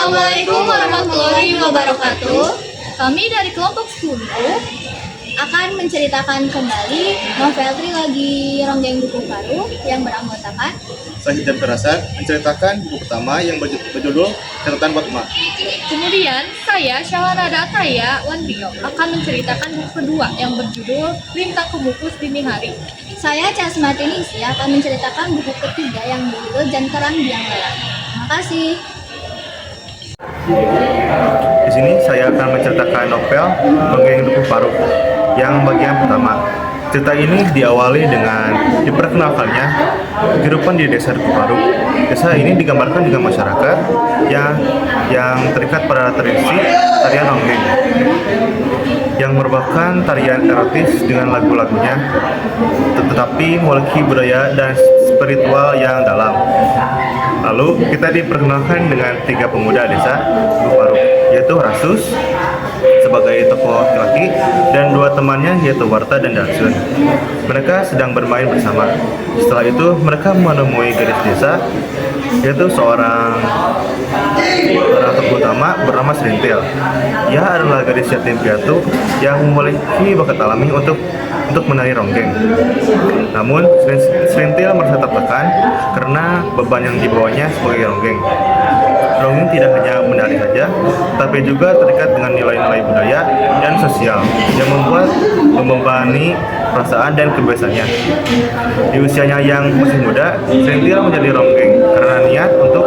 Assalamualaikum warahmatullahi wabarakatuh. Kami dari kelompok 10 akan menceritakan kembali novel trilogi Ronggeng Dukuh Paruh yang beranggotakan Sahid dan Firasat menceritakan buku pertama yang berjudul Catatan Fatma. Kemudian saya Syawarada Ataya Wanrio akan menceritakan buku kedua yang berjudul Lintang Kemukus Dini Hari. Saya Casmati Nisi akan menceritakan buku ketiga yang berjudul Jantaran Biang Lala. Terima kasih. Di sini saya akan menceritakan novel Ronggeng Dukuh Paruh yang bagian pertama. Cerita ini diawali dengan diperkenalkannya kehidupan di desa Dukuh Paruh. Desa ini digambarkan dengan masyarakat yang terikat pada tradisi tarian ronggeng, yang merupakan tarian erotis dengan lagu-lagunya, tetapi memiliki budaya dan spiritual yang dalam. Lalu kita diperkenalkan dengan 3 pemuda desa Dukuh Paruh, yaitu Rasus sebagai tokoh laki dan 2 temannya yaitu Warta dan Darsun. Mereka sedang bermain bersama. Setelah itu mereka menemui gadis desa, yaitu seorang tokoh utama bernama Serintil. Ia adalah gadis yatim piatu yang memiliki bakat alami untuk menari ronggeng. Namun Serintil merasa tertekan karena beban yang dibawanya sebagai ronggeng. Ronggeng tidak hanya menari saja, tapi juga terikat dengan nilai-nilai budaya dan sosial yang membuat membebani perasaan dan kebiasaannya. Di usianya yang masih muda, Serintil menjadi ronggeng karena niat untuk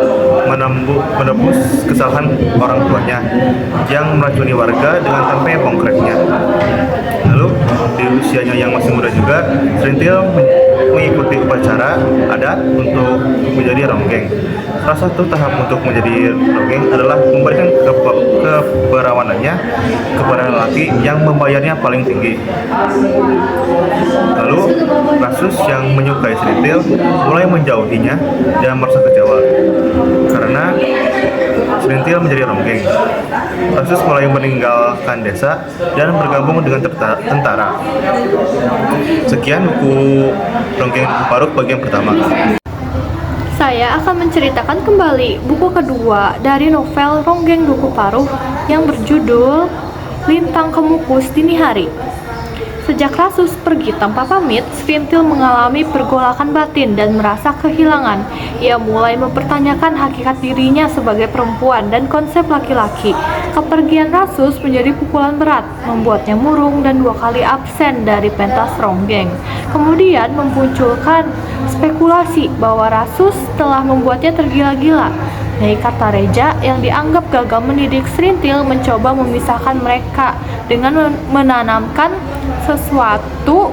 menebus kesalahan orang tuanya yang meracuni warga dengan tempe pongkreknya. Lalu di usianya yang masih muda juga, Serintil mengikuti upacara adat untuk menjadi ronggeng. Salah satu tahap untuk menjadi ronggeng adalah memberikan keperawanannya kepada lelaki yang membayarnya paling tinggi. Lalu Rasus yang menyukai Serintil mulai menjauhinya dan merasa kecewa karena Serintil menjadi ronggeng. Rasus mulai meninggalkan desa dan bergabung dengan tentara. Sekian buku Ronggeng Dukuh Paruh bagian pertama. Saya akan menceritakan kembali buku kedua dari novel Ronggeng Dukuh Paruh yang berjudul Lintang Kemukus Dini Hari. Sejak Rasus pergi tanpa pamit, Serintil mengalami pergolakan batin dan merasa kehilangan. Ia mulai mempertanyakan hakikat dirinya sebagai perempuan dan konsep laki-laki. Kepergian Rasus menjadi pukulan berat, membuatnya murung dan 2 kali absen dari pentas ronggeng. Kemudian memunculkan spekulasi bahwa Rasus telah membuatnya tergila-gila. Nyai Kartareja yang dianggap gagal mendidik Serintil mencoba memisahkan mereka dengan menanamkan sesuatu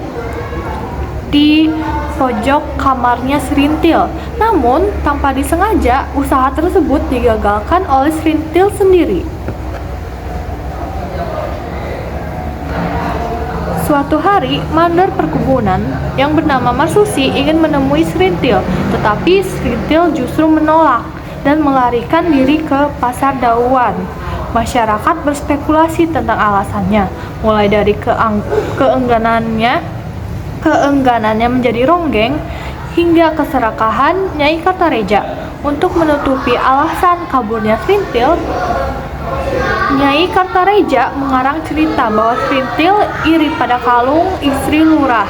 di pojok kamarnya Serintil. Namun, tanpa disengaja, usaha tersebut digagalkan oleh Serintil sendiri. Suatu hari, mandor perkebunan yang bernama Marsusi ingin menemui Serintil, tetapi Serintil justru menolak dan melarikan diri ke pasar Dauan. Masyarakat berspekulasi tentang alasannya, mulai dari keengganannya menjadi ronggeng hingga keserakahan Nyai Kartareja. Untuk menutupi alasan kaburnya Serintil, Nyai Kartareja mengarang cerita bahwa Serintil iri pada Kalung, istri lurah.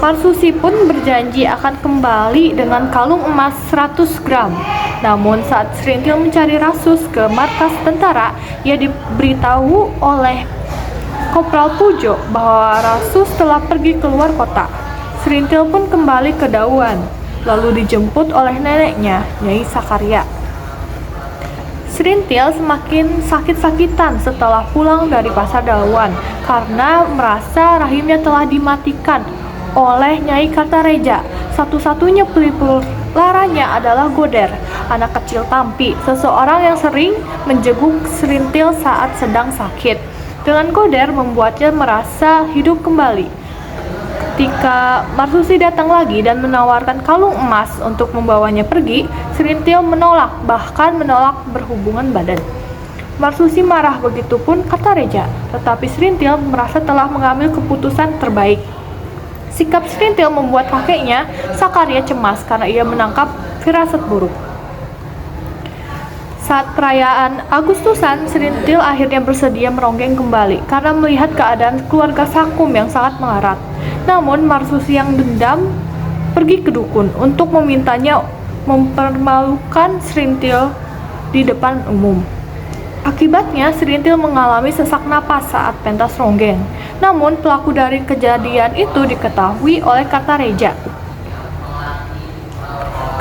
Marsusi pun berjanji akan kembali dengan kalung emas 100 gram. Namun saat Serintil mencari Rasus ke markas tentara, ia diberitahu oleh Kopral Pujo bahwa Rasus telah pergi keluar kota. Serintil pun kembali ke Dauan, lalu dijemput oleh neneknya, Nyai Sakarya. Serintil semakin sakit-sakitan setelah pulang dari pasar Dauan karena merasa rahimnya telah dimatikan oleh Nyai Kartareja. Satu-satunya pelipur laranya adalah Goder, anak kecil tampi, seseorang yang sering menjenguk Serintil saat sedang sakit. Dengan Goder membuatnya merasa hidup kembali. Ketika Marsusi datang lagi dan menawarkan kalung emas untuk membawanya pergi, Serintil menolak, bahkan menolak berhubungan badan. Marsusi marah, begitupun Kartareja, tetapi Serintil merasa telah mengambil keputusan terbaik. Sikap Serintil membuat kakeknya, Sakarya, cemas karena ia menangkap firasat buruk. Saat perayaan Agustusan, Serintil akhirnya bersedia meronggeng kembali karena melihat keadaan keluarga Sakum yang sangat melarat. Namun, Marsusi yang dendam pergi ke dukun untuk memintanya mempermalukan Serintil di depan umum. Akibatnya, Serintil mengalami sesak napas saat pentas ronggeng. Namun, pelaku dari kejadian itu diketahui oleh Kartareja.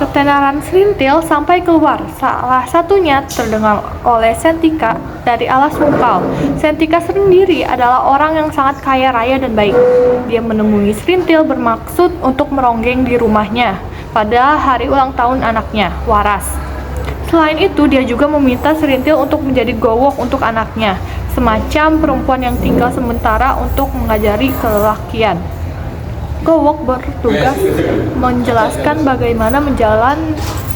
Ketenaran Serintil sampai keluar, salah satunya terdengar oleh Sentika dari Alas Wungkal. Sentika sendiri adalah orang yang sangat kaya raya dan baik. Dia menemui Serintil bermaksud untuk meronggeng di rumahnya pada hari ulang tahun anaknya, Waras. Selain itu, dia juga meminta Serintil untuk menjadi gowok untuk anaknya, semacam perempuan yang tinggal sementara untuk mengajari kelelakian. Gowok bertugas menjelaskan bagaimana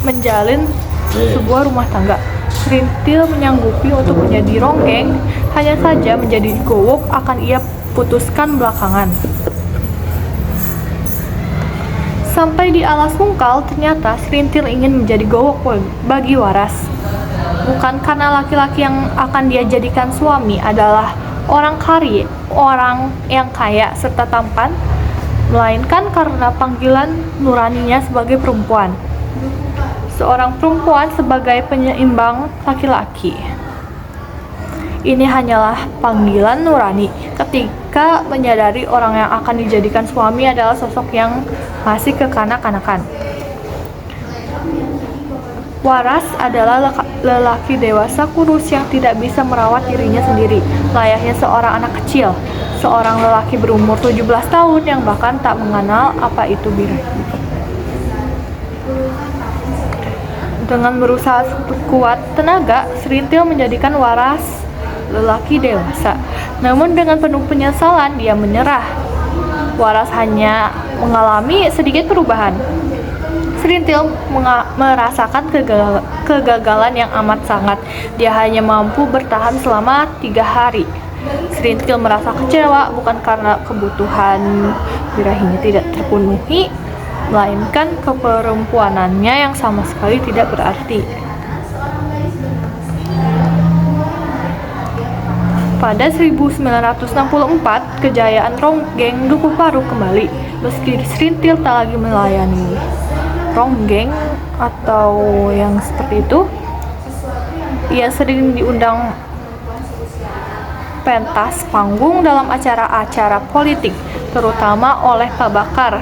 menjalin sebuah rumah tangga. Serintil menyanggupi untuk menjadi ronggeng, hanya saja menjadi gowok akan ia putuskan belakangan. Sampai di Alas Wungkal, ternyata Serintil ingin menjadi gowok bagi Waras. Bukan karena laki-laki yang akan dia jadikan suami adalah orang yang kaya serta tampan, melainkan karena panggilan nuraninya sebagai perempuan. Seorang perempuan sebagai penyeimbang laki-laki. Ini hanyalah panggilan nurani ketika menyadari orang yang akan dijadikan suami adalah sosok yang masih kekanak-kanakan. Waras adalah lelaki dewasa kurus yang tidak bisa merawat dirinya sendiri, layaknya seorang anak kecil. Seorang lelaki berumur 17 tahun yang bahkan tak mengenal apa itu birahi. Dengan berusaha sekuat tenaga, Serintil menjadikan Waras lelaki dewasa. Namun dengan penuh penyesalan, dia menyerah. Waras hanya mengalami sedikit perubahan. Serintil merasakan kegagalan yang amat sangat. Dia hanya mampu bertahan selama 3 hari. Serintil merasa kecewa bukan karena kebutuhan birahinya tidak terpenuhi, melainkan keperempuanannya yang sama sekali tidak berarti. Pada 1964, kejayaan ronggeng Dukuh Paruh kembali. Meski Serintil tak lagi melayani ronggeng atau yang seperti itu, ia sering diundang pentas panggung dalam acara-acara politik, terutama oleh Pak Bakar,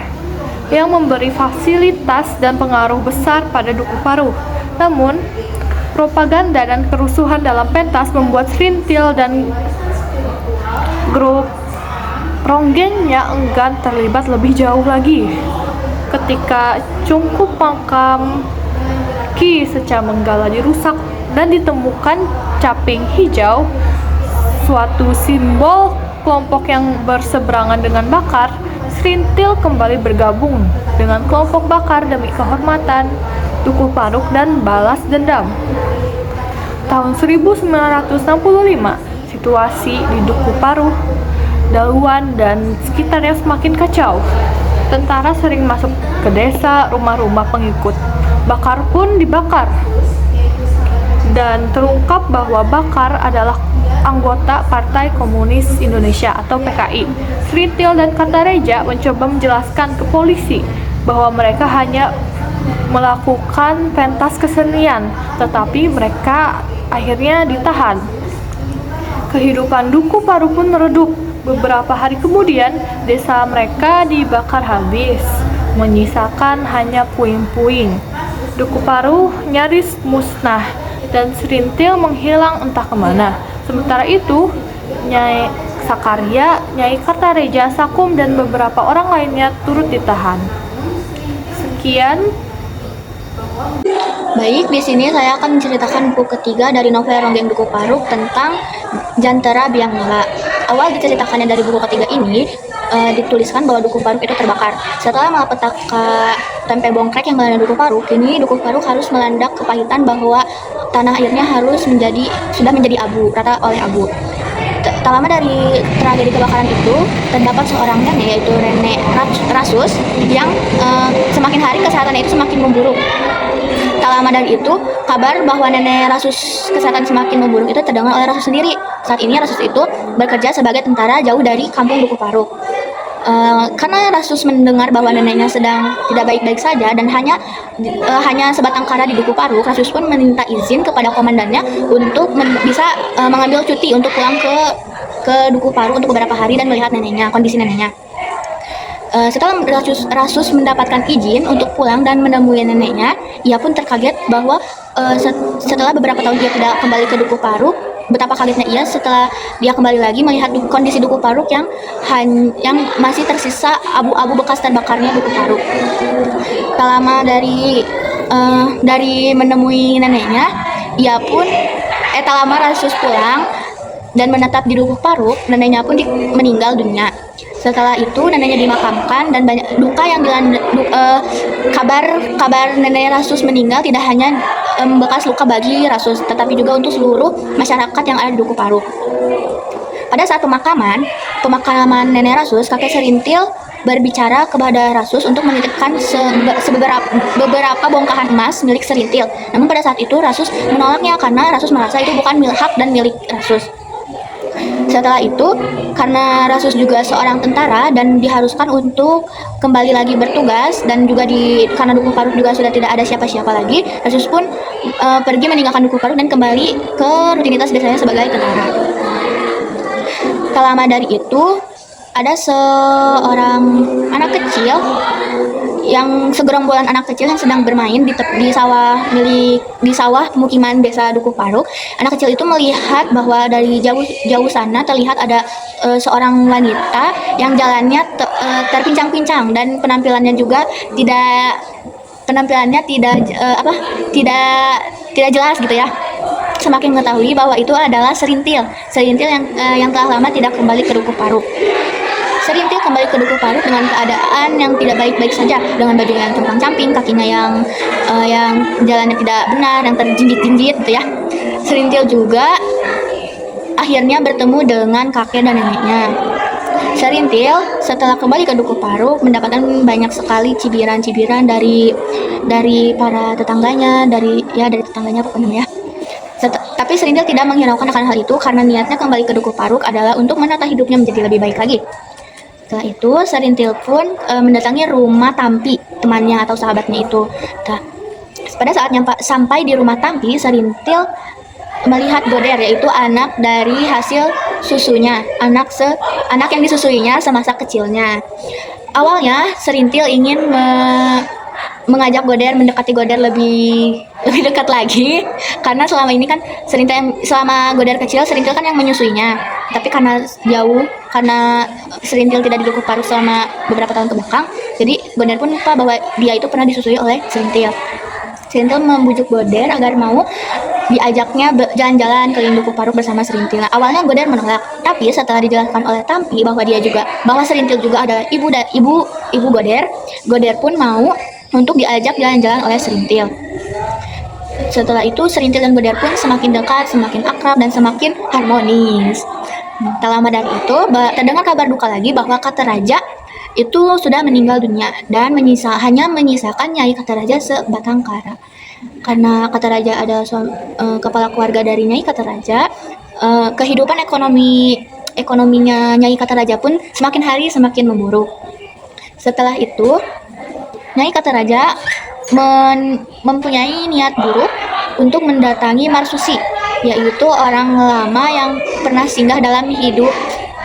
yang memberi fasilitas dan pengaruh besar pada Dukuh Paruh. Namun, propaganda dan kerusuhan dalam pentas membuat Serintil dan grup ronggengnya enggan terlibat lebih jauh lagi. Ketika cungkup makam Ki Seca Menggala dirusak dan ditemukan caping hijau, suatu simbol kelompok yang berseberangan dengan Bakar, Serintil kembali bergabung dengan kelompok Bakar demi kehormatan Dukuh Paruh dan balas dendam. Tahun 1965, situasi di Dukuh Paruh, Daluan, dan sekitarnya semakin kacau. Tentara sering masuk ke desa, rumah-rumah pengikut Bakar pun dibakar. Dan terungkap bahwa Bakar adalah anggota Partai Komunis Indonesia atau PKI. Serintil dan Kartareja mencoba menjelaskan ke polisi bahwa mereka hanya melakukan pentas kesenian, tetapi mereka akhirnya ditahan. Kehidupan Dukuh Paruh pun meredup. Beberapa hari kemudian, desa mereka dibakar habis, menyisakan hanya puing-puing. Dukuh Paruh nyaris musnah dan Serintil menghilang entah kemana. Sementara itu, Nyai Sakarya, Nyai Kartareja, Sakum, dan beberapa orang lainnya turut ditahan. Sekian. Baik, di sini saya akan menceritakan buku ketiga dari novel Ronggeng Dukuh Paruh tentang Jantera Biangmela. Awal diceritakannya dari buku ketiga ini, dituliskan bahwa Dukuh Paruh itu terbakar. Setelah malapetaka tempe bongkrek yang melanda Dukuh Paruh, kini Dukuh Paruh harus melandak kepahitan bahwa tanah airnya sudah menjadi abu, rata oleh abu. Tak lama dari tragedi kebakaran itu, terdapat seorang nenek, yaitu Nenek Rasus, yang semakin hari kesehatannya itu semakin memburuk. Tak lama dari itu, kabar bahwa nenek Rasus kesehatan semakin memburuk itu terdengar oleh Rasus sendiri. Saat ini Rasus itu bekerja sebagai tentara jauh dari kampung Duku Paruk. Karena Rasus mendengar bahwa neneknya sedang tidak baik-baik saja dan hanya sebatang kara di Duku Paruk, Rasus pun meminta izin kepada komandannya untuk bisa mengambil cuti untuk pulang ke Duku Paruk untuk beberapa hari dan melihat kondisi neneknya. Setelah Rasus mendapatkan izin untuk pulang dan menemui neneknya, ia pun terkaget bahwa setelah beberapa tahun dia tidak kembali ke Duku Paruk, betapa kagetnya ia setelah dia kembali lagi melihat kondisi Duku Paruk yang masih tersisa abu-abu bekas terbakarnya Duku Paruk. Tak lama dari menemui neneknya, tak lama Rasus pulang dan menetap di Duku Paruk, neneknya pun meninggal dunia. Setelah itu neneknya dimakamkan dan banyak duka yang kabar nenek Rasus meninggal tidak hanya bekas luka bagi Rasus, tetapi juga untuk seluruh masyarakat yang ada di Duku Paruk. Pada saat pemakaman nenek Rasus, kakek Serintil berbicara kepada Rasus untuk menitipkan beberapa bongkahan emas milik Serintil. Namun pada saat itu Rasus menolaknya karena Rasus merasa itu bukan hak dan milik Rasus. Setelah itu, karena Rasus juga seorang tentara dan diharuskan untuk kembali lagi bertugas dan juga karena Duku Paruk juga sudah tidak ada siapa-siapa lagi, Rasus pun pergi meninggalkan Duku Paruk dan kembali ke rutinitas biasanya sebagai tentara. Tak lama dari itu, ada seorang anak kecil segerombolan anak kecil yang sedang bermain di sawah pemukiman desa Duku Paruk. Anak kecil itu melihat bahwa dari jauh sana terlihat ada seorang wanita yang jalannya terpincang-pincang dan penampilannya tidak jelas gitu ya. Semakin mengetahui bahwa itu adalah Serintil yang telah lama tidak kembali ke Duku Paruk. Serintil kembali ke Duku Paruk dengan keadaan yang tidak baik-baik saja, dengan baju yang compang-camping, kakinya yang jalannya tidak benar, yang terjinjit-jinjit gitu ya. Serintil juga akhirnya bertemu dengan kakek dan neneknya. Serintil setelah kembali ke Duku Paruk mendapatkan banyak sekali cibiran-cibiran dari para tetangganya, dari tetangganya pokoknya ya. Tapi Serintil tidak menghiraukan akan hal itu karena niatnya kembali ke Duku Paruk adalah untuk menata hidupnya menjadi lebih baik lagi. Setelah itu, Serintil pun mendatangi rumah Tampi, temannya atau sahabatnya itu. Nah, pada saat sampai di rumah Tampi, Serintil melihat Goder, yaitu anak dari hasil susunya, anak yang disusuinya semasa kecilnya. Awalnya, Serintil ingin mengajak Goder, mendekati Goder lebih dekat lagi, karena selama ini kan selama Goder kecil, Serintil kan yang menyusuinya. Tapi karena Serintil tidak di Duku Paruk selama beberapa tahun ke belakang, jadi Goder pun lupa bahwa dia itu pernah disusui oleh Serintil. Serintil membujuk Goder agar mau diajaknya jalan-jalan keliling Duku Paruk bersama Serintil. Nah, awalnya Goder menolak, tapi setelah dijelaskan oleh Tampi bahwa Serintil juga adalah ibu Goder, Goder pun mau untuk diajak jalan-jalan oleh Serintil. Setelah itu Serintil dan Goder pun semakin dekat, semakin akrab dan semakin harmonis. Tak lama dari itu terdengar kabar duka lagi bahwa Kataraja itu sudah meninggal dunia dan hanya menyisakan Nyai Kataraja sebatang kara. Karena Kataraja adalah kepala keluarga dari Nyai Kataraja, kehidupan ekonominya Nyai Kataraja pun semakin hari semakin memburuk. Setelah itu Nyai Kataraja mempunyai niat buruk untuk mendatangi Marsusi, yaitu orang lama yang pernah singgah dalam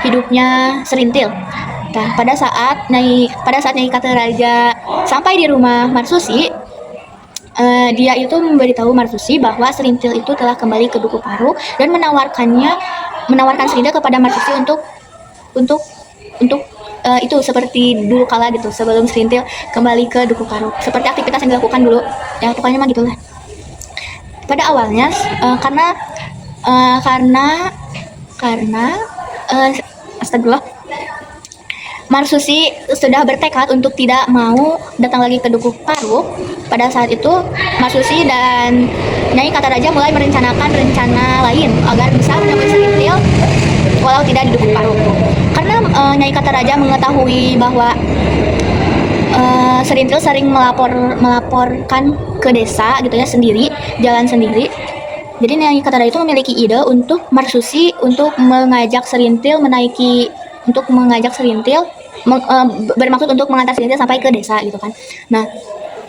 hidupnya Serintil. Nah, pada saat Nyai Kataraja sampai di rumah Marsusi, dia itu memberitahu Marsusi bahwa Serintil itu telah kembali ke Duku Paruk dan menawarkan Serintil kepada Marsusi untuk itu seperti dulu kala gitu, sebelum Serintil kembali ke Duku Paruk, seperti aktivitas yang dilakukan dulu ya, pokoknya mah gitulah. Pada awalnya astagfirullah, Marsusi sudah bertekad untuk tidak mau datang lagi ke Duku Paruk. Pada saat itu Marsusi dan Nyai Kataraja mulai merencanakan rencana lain agar bisa menemui Serintil walau tidak di Duku Paruk. Karena Nyai Kataraja mengetahui bahwa Serintil sering melaporkan ke desa gitu ya sendiri, jalan sendiri. Jadi Nyai Katara itu memiliki ide untuk Marsusi untuk mengajak Serintil bermaksud untuk mengantar Serintil sampai ke desa gitu kan. Nah,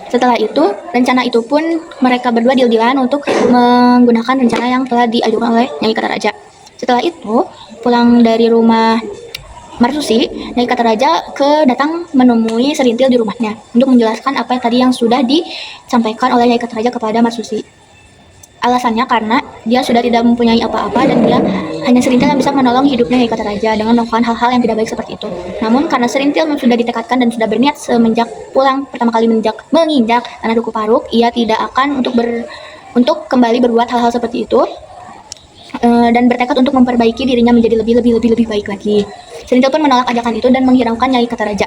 setelah itu rencana itu pun mereka berdua deal-dealan untuk menggunakan rencana yang telah diajukan oleh Nyai Kataraja. Setelah itu pulang dari rumah Marsusi, Nyai Kataraja datang menemui Serintil di rumahnya untuk menjelaskan apa yang tadi yang sudah disampaikan oleh Nyai Kataraja kepada Marsusi. Alasannya karena dia sudah tidak mempunyai apa-apa dan dia hanya Serintil yang bisa menolong hidupnya Nyai Kataraja dengan melakukan hal-hal yang tidak baik seperti itu. Namun karena Serintil sudah ditekadkan dan sudah berniat semenjak pulang pertama kali menginjak tanah Duku Paruk, ia tidak akan untuk kembali berbuat hal-hal seperti itu. Dan bertekad untuk memperbaiki dirinya menjadi lebih baik lagi. Serintil pun menolak ajakan itu dan menghiraukan Nyai Kataraja.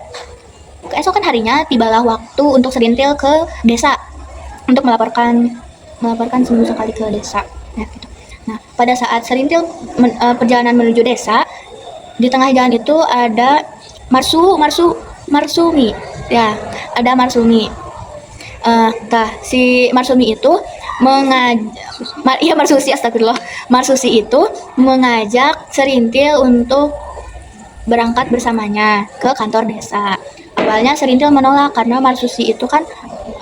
Keesokan harinya tibalah waktu untuk Serintil ke desa untuk melaporkan seminggu sekali ke desa. Ya, gitu. Nah, pada saat Serintil perjalanan menuju desa, di tengah jalan itu ada Marsumi. Ya, ada Marsumi. Si Marsumi itu Marsusi itu mengajak Serintil untuk berangkat bersamanya ke kantor desa. Awalnya Serintil menolak karena Marsusi itu kan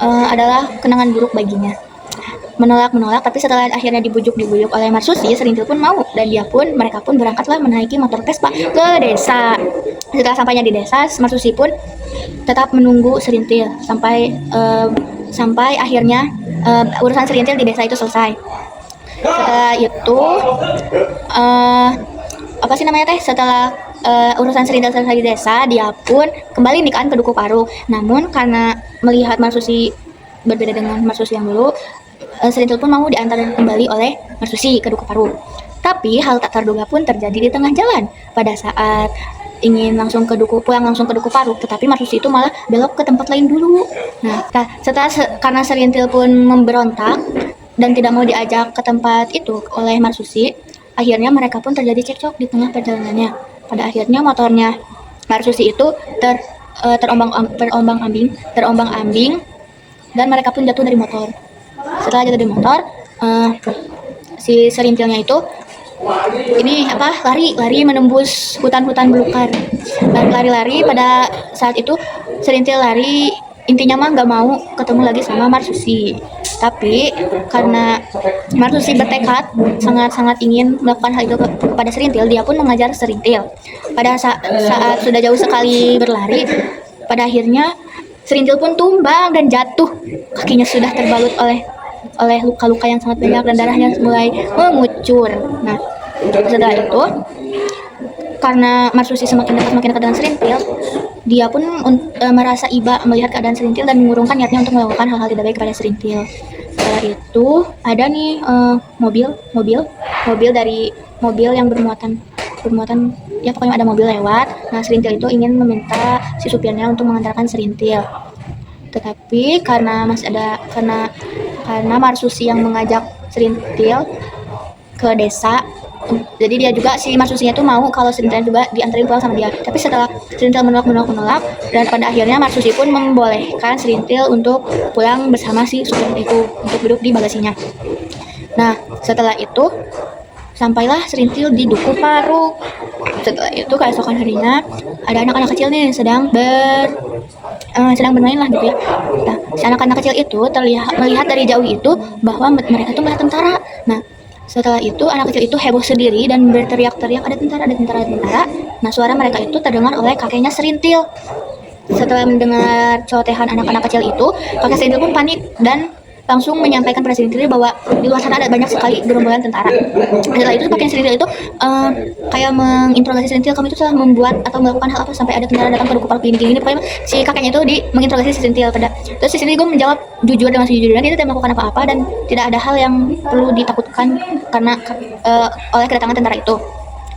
adalah kenangan buruk baginya. Menolak, tapi setelah akhirnya dibujuk oleh Marsusi, Serintil pun mau dan mereka pun berangkatlah menaiki motor Vespa ke desa. Setelah sampainya di desa, Marsusi pun tetap menunggu Serintil sampai akhirnya urusan Serintil di desa itu selesai. Setelah itu setelah urusan Serintil selesai di desa, dia pun kembali nih kan ke Duku Paruk. Namun karena melihat Marsusi berbeda dengan Marsusi yang dulu, Serintil pun mau diantar kembali oleh Marsusi ke Duku Paruk. Tapi hal tak terduga pun terjadi di tengah jalan. Pada saat ingin pulang langsung ke Duku Paruk, tetapi Marsusi itu malah belok ke tempat lain dulu. Nah, karena Serintil pun memberontak dan tidak mau diajak ke tempat itu oleh Marsusi, akhirnya mereka pun terjadi cekcok di tengah perjalanannya. Pada akhirnya motornya Marsusi itu terombang-ambing dan mereka pun jatuh dari motor. Setelah jatuh dari motor, si Serintilnya itu lari menembus hutan-hutan belukar. Lari pada saat itu Serintil lari, intinya mah nggak mau ketemu lagi sama Marsusi. Tapi karena Marsusi bertekad sangat ingin melakukan hal itu kepada Serintil, dia pun mengajar Serintil. Pada saat sudah jauh sekali berlari, pada akhirnya Serintil pun tumbang dan jatuh. Kakinya sudah terbalut oleh luka-luka yang sangat banyak dan darahnya mulai mengucur. Nah, setelah itu karena Marsusi semakin dekat dengan Serintil, dia pun merasa iba melihat keadaan Serintil dan mengurungkan niatnya untuk melakukan hal-hal tidak baik kepada Serintil. Setelah itu ada nih mobil yang bermuatan ya pokoknya ada mobil lewat. Nah, Serintil itu ingin meminta si supirnya untuk mengantarkan Serintil. Tetapi karena Marsusi yang mengajak Serintil ke desa, jadi si Marsusinya itu mau kalau Serintil juga diantarin pulang sama dia. Tapi setelah Serintil menolak, dan pada akhirnya Marsusi pun membolehkan Serintil untuk pulang bersama si supir itu untuk duduk di bagasinya. Nah, setelah itu sampailah Serintil di Duku Paruk. Setelah itu keesokan harinya ada anak-anak kecil nih sedang bermain lah gitu ya. Nah, si anak-anak kecil itu melihat dari jauh itu bahwa mereka itu melihat tentara. Nah, setelah itu anak kecil itu heboh sendiri dan berteriak-teriak, ada tentara. Nah, suara mereka itu terdengar oleh kakeknya Serintil. Setelah mendengar celotehan anak-anak kecil itu, kakek Serintil pun panik dan langsung menyampaikan pada Serintil bahwa di luar sana ada banyak sekali gerombolan tentara. Setelah itu kakek Serintil itu kayak menginterogasi Serintil, kamu itu telah membuat atau melakukan hal apa sampai ada tentara datang ke Duku Paruk gini. Pokoknya si kakeknya itu menginterogasi si Serintil terus si Serintil menjawab jujur dengan sejujurnya dia tidak melakukan apa-apa dan tidak ada hal yang perlu ditakutkan karena oleh kedatangan tentara itu.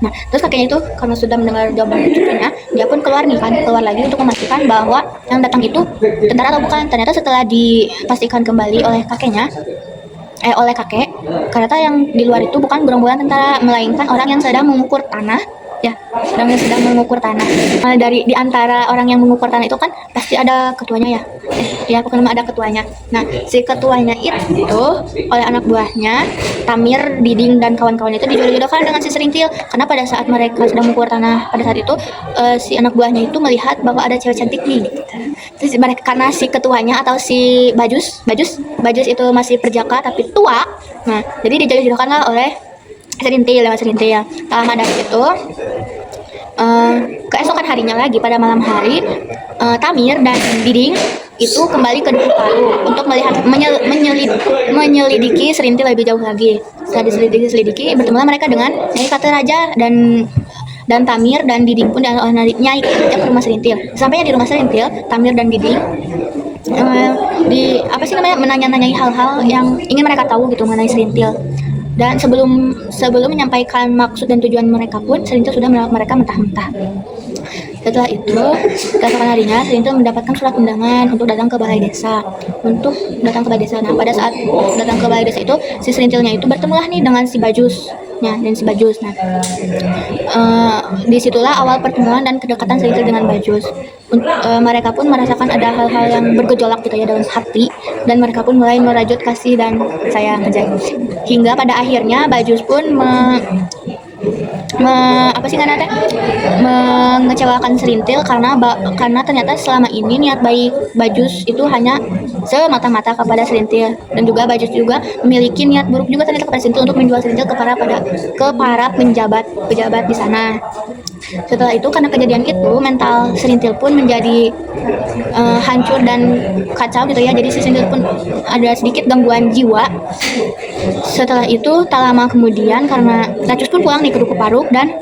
Nah, terus kakeknya itu karena sudah mendengar jawaban cucunya, dia pun keluar lagi untuk memastikan bahwa yang datang itu tentara atau bukan. Ternyata setelah dipastikan kembali oleh kakek, ternyata yang di luar itu bukan gerombolan tentara, melainkan orang yang sedang mengukur tanah ya sedang mengukur tanah. Dari di antara orang yang mengukur tanah itu kan pasti ada ketuanya ya. Ya pokoknya ada ketuanya. Nah, si ketuanya itu oleh anak buahnya Tamir, Diding dan kawan-kawannya itu dijodoh-jodohkan dengan si Serintil karena pada saat mereka sedang mengukur tanah pada saat itu si anak buahnya itu melihat bahwa ada cewek cantik nih. Terus mereka karena si ketuanya atau si Bajus itu masih perjaka tapi tua. Nah, jadi dijodoh-jodohkanlah oleh Serintil lewat Serintil ya. Tak lama dari itu keesokan harinya lagi pada malam hari Tamir dan Diding itu kembali ke Dukuh Paruk untuk melihat menyelidiki Serintil lebih jauh lagi. Setelah diselidiki bertemulah mereka dengan Nyai Kate Raja dan Tamir dan Diding pun Nyai Kate Raja ke rumah Serintil. Sampainya di rumah Serintil, Tamir dan Diding menanya-nanyai hal-hal yang ingin mereka tahu gitu mengenai Serintil. Dan sebelum menyampaikan maksud dan tujuan mereka pun, Serintil sudah menolak mereka mentah-mentah. Setelah itu, keesokan harinya, Serintil mendapatkan surat undangan untuk datang ke balai desa. Nah, pada saat datang ke balai desa itu, si Serintilnya itu bertemulah nih dengan si Bajus. Nah, disitulah awal pertemuan dan kedekatan Serintil dengan Bajus. Mereka pun merasakan ada hal-hal yang bergejolak gitu ya dalam hati, dan mereka pun mulai merajut kasih dan sayang aja. Hingga pada akhirnya Bajus pun mengecewakan Serintil karena ternyata selama ini niat baik Bajus itu hanya semata-mata kepada Serintil, dan juga Bajus juga memiliki niat buruk juga ternyata kepada Serintil untuk menjual Serintil ke para pejabat di sana. Setelah itu karena kejadian itu mental Serintil pun menjadi hancur dan kacau gitu ya, jadi si Serintil pun ada sedikit gangguan jiwa. Setelah itu tak lama kemudian karena Racus pun pulang nih ke Dukuh Paruk dan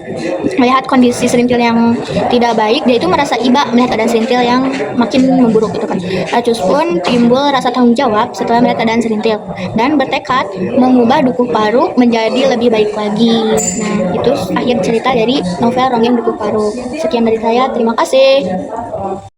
melihat kondisi Serintil yang tidak baik, dia itu merasa iba melihat keadaan Serintil yang makin memburuk gitu kan. Racus pun timbul rasa tanggung jawab setelah melihat keadaan Serintil dan bertekad mengubah Dukuh Paruk menjadi lebih baik lagi. Nah, itu akhir cerita dari novel Ronggeng Dukuh Paruk. Sekian dari saya, terima kasih.